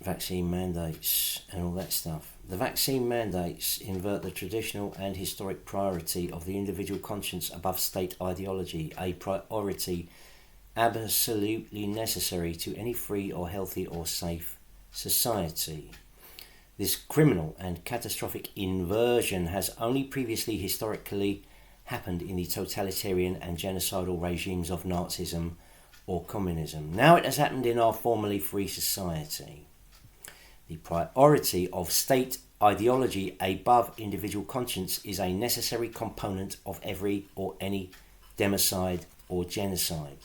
vaccine mandates and all that stuff. The vaccine mandates invert the traditional and historic priority of the individual conscience above state ideology, a priority absolutely necessary to any free or healthy or safe society. This criminal and catastrophic inversion has only previously historically happened in the totalitarian and genocidal regimes of Nazism or Communism. Now it has happened in our formerly free society. The priority of state ideology above individual conscience is a necessary component of every or any democide or genocide.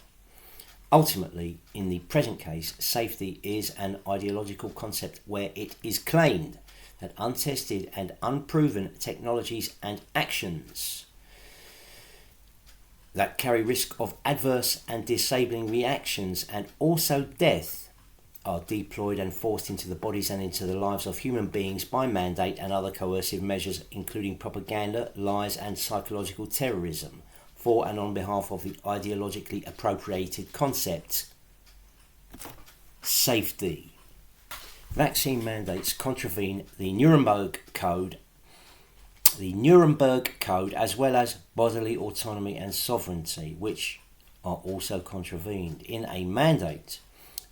Ultimately, in the present case, safety is an ideological concept where it is claimed that untested and unproven technologies and actions that carry risk of adverse and disabling reactions and also death are deployed and forced into the bodies and into the lives of human beings by mandate and other coercive measures, including propaganda, lies and psychological terrorism, for and on behalf of the ideologically appropriated concept, safety. Vaccine mandates contravene the Nuremberg Code, as well as bodily autonomy and sovereignty, which are also contravened. In a mandate,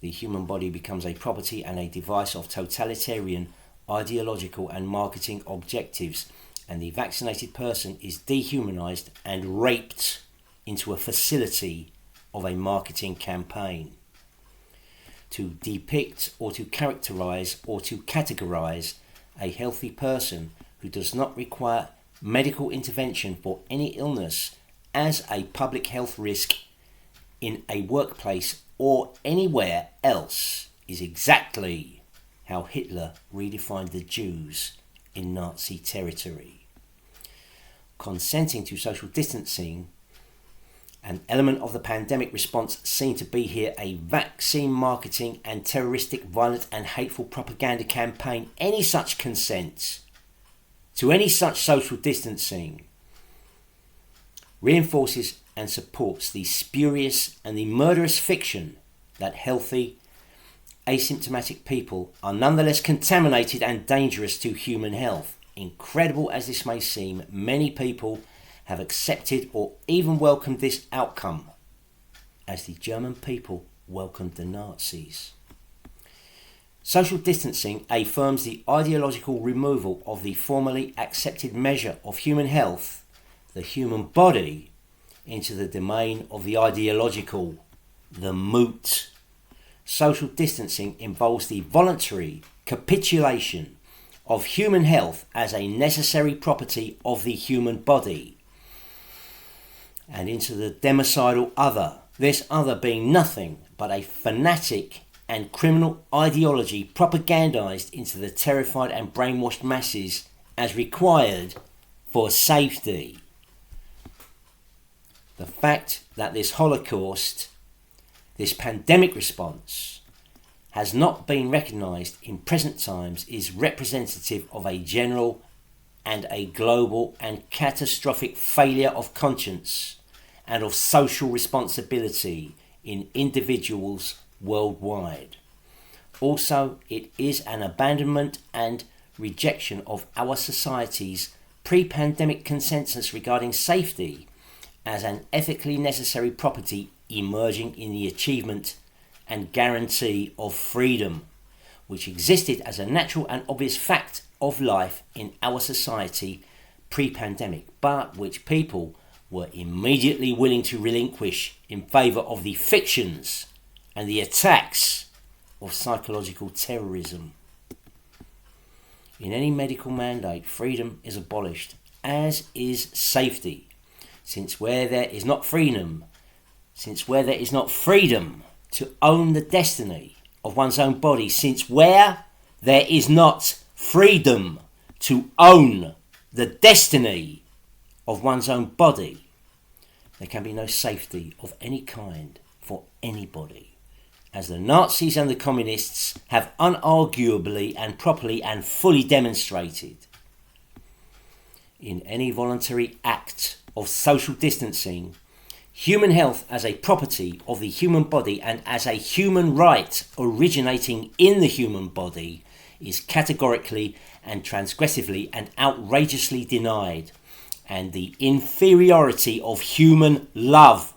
the human body becomes a property and a device of totalitarian, ideological and marketing objectives, and the vaccinated person is dehumanized and raped into a facility of a marketing campaign. To depict or to characterize or to categorize a healthy person who does not require medical intervention for any illness as a public health risk in a workplace or anywhere else is exactly how Hitler redefined the Jews in Nazi territory. Consenting to social distancing, an element of the pandemic response seen to be here a vaccine marketing and terroristic, violent and hateful propaganda campaign. Any such consent to any such social distancing reinforces and supports the spurious and the murderous fiction that healthy, asymptomatic people are nonetheless contaminated and dangerous to human health. Incredible as this may seem, many people have accepted or even welcomed this outcome, as the German people welcomed the Nazis. Social distancing affirms the ideological removal of the formerly accepted measure of human health, the human body, into the domain of the ideological, the moot. Social distancing involves the voluntary capitulation of human health as a necessary property of the human body, and into the democidal other, this other being nothing but a fanatic and criminal ideology propagandized into the terrified and brainwashed masses as required for safety. The fact that this Holocaust, this pandemic response, has not been recognised in present times is representative of a general and a global and catastrophic failure of conscience and of social responsibility in individuals worldwide. Also, it is an abandonment and rejection of our society's pre-pandemic consensus regarding safety as an ethically necessary property emerging in the achievement and guarantee of freedom, which existed as a natural and obvious fact of life in our society pre-pandemic, but which people were immediately willing to relinquish in favour of the fictions and the attacks of psychological terrorism. In any medical mandate, freedom is abolished, as is safety. Since where there is not freedom to own the destiny of one's own body, since where there is not freedom to own the destiny of one's own body, there can be no safety of any kind for anybody, as the Nazis and the Communists have unarguably and properly and fully demonstrated. In any voluntary act of social distancing, Human health as a property of the human body and as a human right originating in the human body is categorically and transgressively and outrageously denied, and the inferiority of human love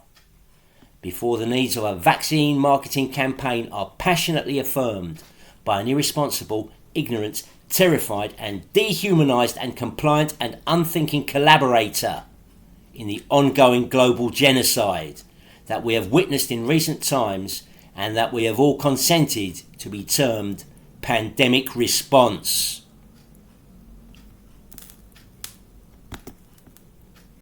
before the needs of a vaccine marketing campaign are passionately affirmed by an irresponsible, ignorant, terrified and dehumanized and compliant and unthinking collaborator in the ongoing global genocide that we have witnessed in recent times and that we have all consented to be termed pandemic response.